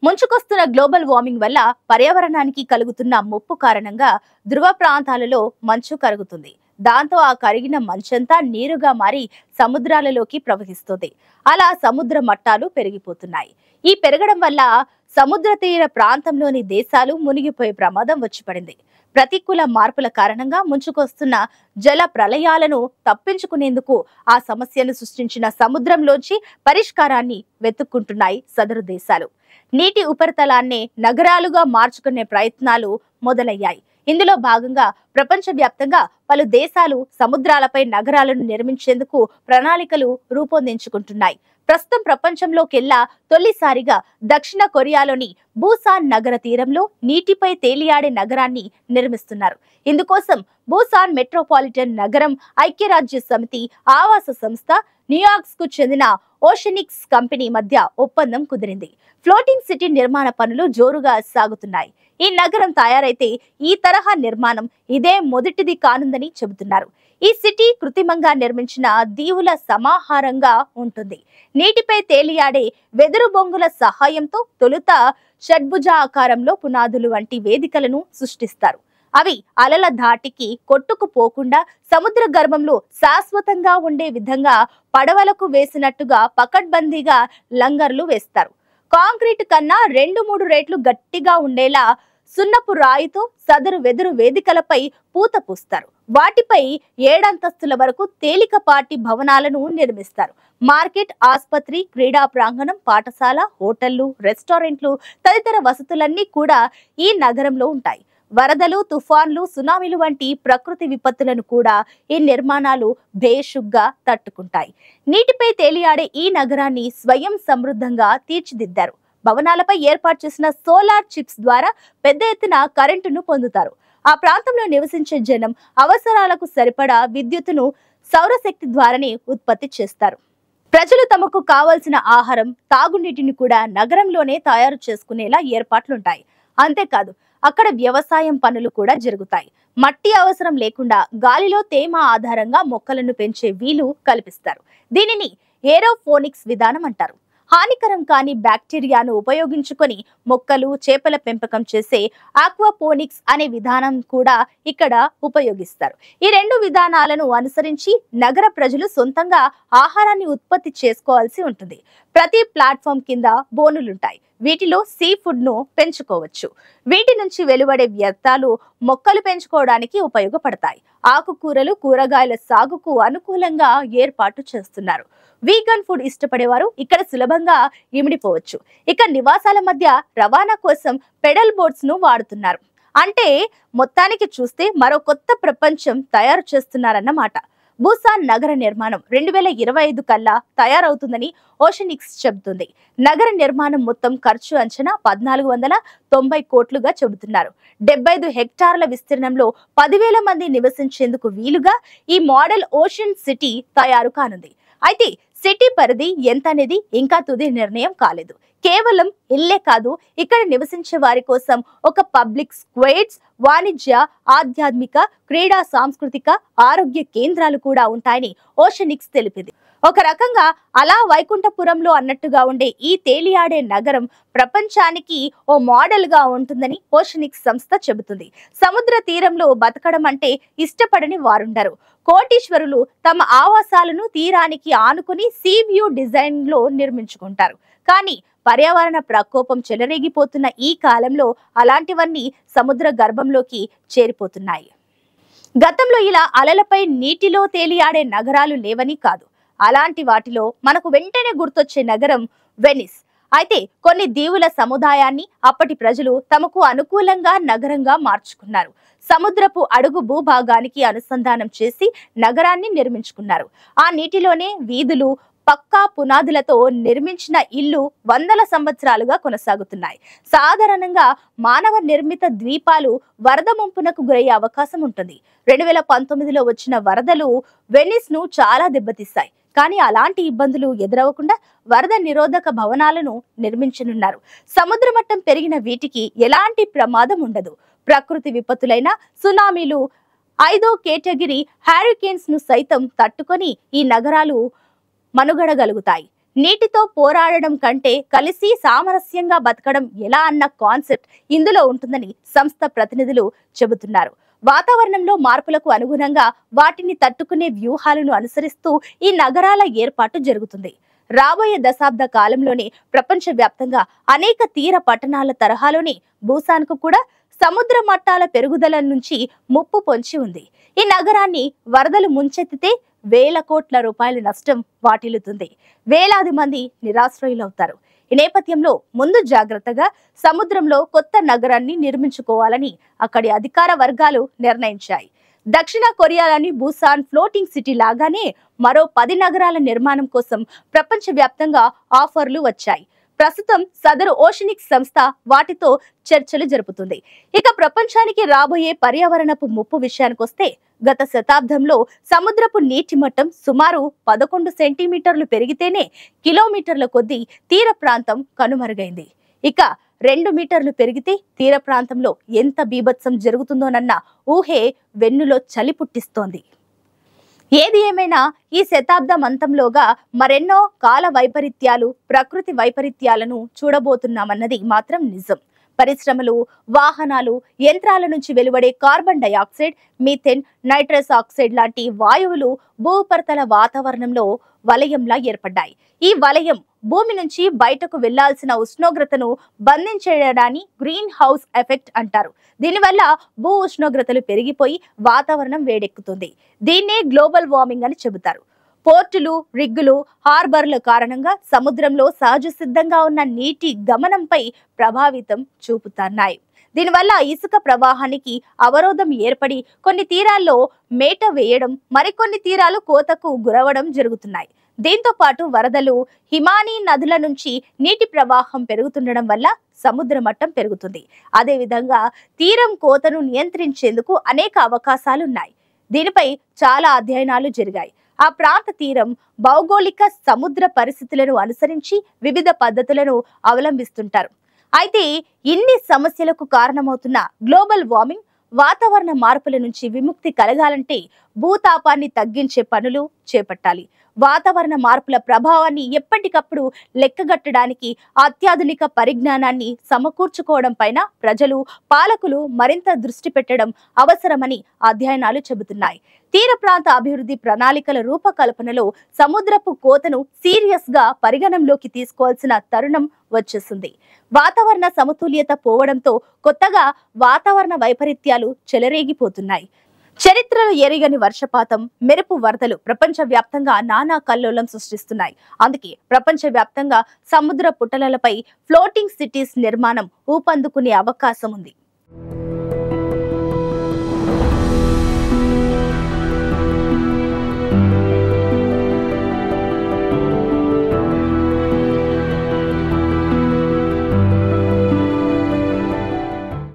ముంచుకొస్తున్న global warming వల్ల పర్యావరణానికి కలుగుతున్న ముప్పు కారణంగా ధ్రువ ప్రాంతాలలో మంచు కరుగుతుంది. దాంతో ఆ కరిగిన మంచంతా నీరుగా మారి సముద్రాలలోకి ప్రవహిస్తుంది. అలా సముద్ర మట్టాలు పెరిగిపోతున్నాయి. ఈ పెరగడం వల్ల సముద్ర తీర ప్రాంతంలోని దేశాలు మునిగిపోయే ప్రమాదం వచ్చి పడింది. ప్రతికూల మార్పుల కారణంగా ముంచుకొస్తున్న జల ప్రళయాలను తప్పించుకునేందుకు ఆ సమస్యను సృష్టించిన సముద్రంలోంచి పరిష్కారాన్ని వెతుక్కుంటున్నాయి సదరు దేశాలు. నీటి ఉపరితలాన్నే నగరాలుగా మార్చుకునే ప్రయత్నాలు మొదలయ్యాయి. ఇందులో భాగంగా ప్రపంచవ్యాప్తంగా పలు దేశాలు సముద్రాలపై నగరాలను నిర్మించేందుకు ప్రణాళికలు రూపొందించుకుంటున్నాయి. ప్రస్తుతం ప్రపంచంలోకెల్లా తొలిసారిగా దక్షిణ కొరియాలోని బూసాన్ నగర తీరంలో నీటిపై తేలియాడే నగరాన్ని నిర్మిస్తున్నారు. ఇందుకోసం బూసాన్ మెట్రోపాలిటన్ నగరం, ఐక్యరాజ్య సమితి, ఆవాస సంస్థ, న్యూయార్క్స్ కు చెందిన ఓషనిక్స్ కంపెనీ మధ్య ఒప్పందం కుదిరింది. ఫ్లోటింగ్ సిటీ నిర్మాణ పనులు జోరుగా సాగుతున్నాయి. ఈ నగరం తయారైతే ఈ తరహా నిర్మాణం ఇదే మొదటిది కానుందని చెబుతున్నారు. ఈ సిటీ కృత్రిమంగా నిర్మించిన దీవుల సమాహారంగా ఉంటుంది. నీటిపై తేలియాడే వెదురు బొంగుల సహాయంతో తొలుత షడ్భుజ ఆకారంలో పునాదులు వంటి వేదికలను సృష్టిస్తారు. అవి అలల ధాటికి కొట్టుకుపోకుండా సముద్ర గర్భంలో శాశ్వతంగా ఉండే విధంగా పడవలకు వేసినట్టుగా పకడ్బందీగా లంగర్లు వేస్తారు. కాంక్రీట్ కన్నా 2-3 రెట్లు గట్టిగా ఉండేలా సున్నపు రాయితో సదరు వెదురు వేదికలపై పూత పూస్తారు. వాటిపై 7 అంతస్తుల వరకు తేలికపాటి భవనాలను నిర్మిస్తారు. మార్కెట్, ఆసుపత్రి, క్రీడా ప్రాంగణం, పాఠశాల, హోటళ్లు, రెస్టారెంట్లు తదితర వసతులన్నీ కూడా ఈ నగరంలో ఉంటాయి. వరదలు, తుఫాన్లు, సునామీలు వంటి ప్రకృతి విపత్తులను కూడా ఈ నిర్మాణాలు భేషుగ్గా తట్టుకుంటాయి. నీటిపై తేలియాడే ఈ నగరాన్ని స్వయం సమృద్ధంగా తీర్చిదిద్దారు. భవనాలపై ఏర్పాటు చేసిన సోలార్ చిప్స్ ద్వారా పెద్ద ఎత్తున కరెంటును పొందుతారు. ఆ ప్రాంతంలో నివసించే జనం అవసరాలకు సరిపడా విద్యుత్తును సౌరశక్తి ద్వారానే ఉత్పత్తి చేస్తారు. ప్రజలు తమకు కావలసిన ఆహారం, తాగునీటిని కూడా నగరంలోనే తయారు చేసుకునేలా ఏర్పాట్లుంటాయి. అంతేకాదు, అక్కడ వ్యవసాయం పనులు కూడా జరుగుతాయి. మట్టి అవసరం లేకుండా గాలిలో తేమ ఆధారంగా మొక్కలను పెంచే వీలు కల్పిస్తారు. దీనిని ఏరోఫోనిక్స్ విధానం అంటారు. హానికరం కాని బ్యాక్టీరియాను ఉపయోగించుకొని మొక్కలు, చేపల పెంపకం చేసే ఆక్వాపోనిక్స్ అనే విధానం కూడా ఇక్కడ ఉపయోగిస్తారు. ఈ 2 విధానాలను అనుసరించి నగర ప్రజలు సొంతంగా ఆహారాన్ని ఉత్పత్తి చేసుకోవాల్సి ఉంటుంది. ప్రతి ప్లాట్ఫామ్ కింద బోనులుంటాయి. వీటిలో సీ ఫుడ్ ను పెంచుకోవచ్చు. వీటి నుంచి వెలువడే వ్యర్థాలు మొక్కలు పెంచుకోవడానికి ఉపయోగపడతాయి. ఆకుకూరలు, కూరగాయల సాగుకు అనుకూలంగా ఏర్పాటు చేస్తున్నారు. వీగన్ ఫుడ్ ఇష్టపడేవారు ఇక్కడ సులభంగా ఇమిడిపోవచ్చు. ఇక నివాసాల మధ్య రవాణా కోసం పెడల్ బోట్స్ ను వాడుతున్నారు. అంటే మొత్తానికి చూస్తే మరో కొత్త ప్రపంచం తయారు చేస్తున్నారన్నమాట. బూసాన్ నగర నిర్మాణం 2025 కల్లా తయారవుతుందని ఓషనిక్స్ చెబుతుంది. నగర నిర్మాణం మొత్తం ఖర్చు అంచనా 1490 కోట్లుగా చెబుతున్నారు. 75 హెక్టార్ల విస్తీర్ణంలో 10,000 మంది నివసించేందుకు వీలుగా ఈ మోడల్ ఓషన్ సిటీ తయారు కానుంది. అయితే సిటీ పరిధి ఎంత అనేది ఇంకా తుది నిర్ణయం కాలేదు. కేవలం ఇల్లే కాదు, ఇక్కడ నివసించే వారి కోసం ఒక పబ్లిక్ స్క్వేర్స్, వాణిజ్య, ఆధ్యాత్మిక, క్రీడా, సాంస్కృతిక, ఆరోగ్య కేంద్రాలు కూడా ఉంటాయని ఓషనిక్స్ తెలిపింది. ఒక రకంగా అలా వైకుంఠపురంలో అన్నట్టుగా ఉండే ఈ తేలియాడే నగరం ప్రపంచానికి ఓ మోడల్ గా ఉంటుందని ఓషనిక్స్ సంస్థ చెబుతుంది. సముద్ర తీరంలో బతకడం అంటే ఇష్టపడని వారుండరు. కోటీశ్వరులు తమ ఆవాసాలను తీరానికి ఆనుకుని సీ వ్యూ డిజైన్ లో నిర్మించుకుంటారు. కానీ పర్యావరణ ప్రకోపం చెలరేగిపోతున్న ఈ కాలంలో అలాంటివన్నీ సముద్ర గర్భంలోకి చేరిపోతున్నాయి. గతంలో ఇలా అలలపై నీటిలో తేలియాడే నగరాలు లేవని కాదు. అలాంటి వాటిలో మనకు వెంటనే గుర్తొచ్చే నగరం వెనిస్. అయితే కొన్ని దీవుల సముదాయాన్ని అప్పటి ప్రజలు తమకు అనుకూలంగా నగరంగా మార్చుకున్నారు. సముద్రపు అడుగు భూభాగానికి అనుసంధానం చేసి నగరాన్ని నిర్మించుకున్నారు. ఆ నీటిలోనే వీధులు, పక్కా పునాదులతో నిర్మించిన ఇల్లు వందల సంవత్సరాలుగా కొనసాగుతున్నాయి. సాధారణంగా మానవ నిర్మిత ద్వీపాలు వరద ముంపునకు గురయ్యే అవకాశం ఉంటుంది. 2019లో వచ్చిన వరదలు వెనిస్ ను చాలా దెబ్బతీశాయి. కానీ అలాంటి ఇబ్బందులు ఎదురవకుండా వరద నిరోధక భవనాలను నిర్మించనున్నారు. సముద్ర మట్టం పెరిగిన వీటికి ఎలాంటి ప్రమాదం ఉండదు. ప్రకృతి విపత్తులైన సునామీలు, 5వ కేటగిరీ హ్యారికేన్స్ ను సైతం తట్టుకొని ఈ నగరాలు మనుగడగలుగుతాయి. నీటితో పోరాడడం కంటే కలిసి సామరస్యంగా బతకడం ఎలా అన్న కాన్సెప్ట్ ఇందులో ఉంటుందని సంస్థ ప్రతినిధులు చెబుతున్నారు. వాతావరణంలో మార్పులకు అనుగుణంగా వాటిని తట్టుకునే వ్యూహాలను అనుసరిస్తూ ఈ నగరాల ఏర్పాటు జరుగుతుంది. రాబోయే దశాబ్ద కాలంలోనే ప్రపంచవ్యాప్తంగా అనేక తీర పట్టణాల తరహాలోని భూసాన్కు కూడా సముద్ర మట్టాల పెరుగుదల నుంచి ముప్పు పొంచి ఉంది. ఈ నగరాన్ని వరదలు ముంచెత్తితే వేల కోట్ల రూపాయల నష్టం వాటిల్లుతుంది. వేలాది మంది నిరాశ్రయులవుతారు. ఈ నేపథ్యంలో ముందు జాగ్రత్తగా సముద్రంలో కొత్త నగరాన్ని నిర్మించుకోవాలని అక్కడి అధికార వర్గాలు నిర్ణయించాయి. దక్షిణ కొరియాలోని బూసాన్ ఫ్లోటింగ్ సిటీ లాగానే మరో 10 నగరాల నిర్మాణం కోసం ప్రపంచవ్యాప్తంగా ఆఫర్లు వచ్చాయి. ప్రస్తుతం సదరు ఓషనిక్ సంస్థ వాటితో చర్చలు జరుపుతుంది. ఇక ప్రపంచానికి రాబోయే పర్యావరణపు ముప్పు విషయానికొస్తే గత శతాబ్దంలో సముద్రపు నీటి మట్టం సుమారు 11 సెంటీమీటర్లు పెరిగితేనే కిలోమీటర్ల కొద్దీ తీర ప్రాంతం కనుమరుగైంది. ఇక 2 మీటర్లు పెరిగితే తీర ప్రాంతంలో ఎంత బీభత్సం జరుగుతుందోనన్న ఊహే వెన్నులో చలి పుట్టిస్తోంది. ఏది ఏమైనా ఈ శతాబ్దం అంతంలోగా మరెన్నో కాల వైపరీత్యాలు, ప్రకృతి వైపరీత్యాలను చూడబోతున్నామన్నది మాత్రం నిజం. పరిశ్రమలు, వాహనాలు, యంత్రాల నుంచి వెలువడే carbon dioxide, methane, nitrous oxide లాంటి వాయువులు భూపరితల వాతావరణంలో వలయంలా ఏర్పడ్డాయి. ఈ వలయం భూమి నుంచి బయటకు వెళ్లాల్సిన ఉష్ణోగ్రతను బంధించేయడాన్ని గ్రీన్ హౌస్ ఎఫెక్ట్ అంటారు. దీనివల్ల భూ ఉష్ణోగ్రతలు పెరిగిపోయి వాతావరణం వేడెక్కుతుంది. దీన్నే గ్లోబల్ వార్మింగ్ అని చెబుతారు. పోర్టులు, రిగ్గులు, హార్బర్ల కారణంగా సముద్రంలో సహజ సిద్ధంగా ఉన్న నీటి గమనంపై ప్రభావితం చూపుతున్నాయి. దీనివల్ల ఇసుక ప్రవాహానికి అవరోధం ఏర్పడి కొన్ని తీరాల్లో మేట వేయడం, మరికొన్ని తీరాలు కోతకు గురవడం జరుగుతున్నాయి. దీంతో పాటు వరదలు, హిమానీ నదుల నుంచి నీటి ప్రవాహం పెరుగుతుండడం వల్ల సముద్ర మట్టం పెరుగుతుంది. అదేవిధంగా తీరం కోతను నియంత్రించేందుకు అనేక అవకాశాలున్నాయి. దీనిపై చాలా అధ్యయనాలు జరిగాయి. ఆ ప్రాంత తీరం భౌగోళిక సముద్ర పరిస్థితులను అనుసరించి వివిధ పద్ధతులను అవలంబిస్తుంటారు. అయితే ఇన్ని సమస్యలకు కారణమవుతున్న గ్లోబల్ వార్మింగ్, వాతావరణ మార్పుల నుంచి విముక్తి కలగాలంటే భూతాపాన్ని తగ్గించే పనులు చేపట్టాలి. వాతావరణ మార్పుల ప్రభావాన్ని ఎప్పటికప్పుడు లెక్కగట్టడానికి అత్యాధునిక పరిజ్ఞానాన్ని సమకూర్చుకోవడం పైన ప్రజలు, పాలకులు మరింత దృష్టి పెట్టడం అవసరమని అధ్యయనాలు చెబుతున్నాయి. తీర ప్రాంత అభివృద్ధి ప్రణాళికల రూపకల్పనలో సముద్రపు కోతను సీరియస్ గా పరిగణంలోకి తీసుకోవాల్సిన తరుణం వచ్చేసింది. వాతావరణ సమతుల్యత పోవడంతో కొత్తగా వాతావరణ వైపరీత్యాలు చెలరేగిపోతున్నాయి. చరిత్రలో ఎరగని వర్షపాతం, మెరుపు వరదలు ప్రపంచవ్యాప్తంగా నానా కల్లోలం సృష్టిస్తున్నాయి. అందుకే ప్రపంచవ్యాప్తంగా సముద్ర పుటలపై ఫ్లోటింగ్ సిటీస్ నిర్మాణం ఊపందుకునే అవకాశం ఉంది.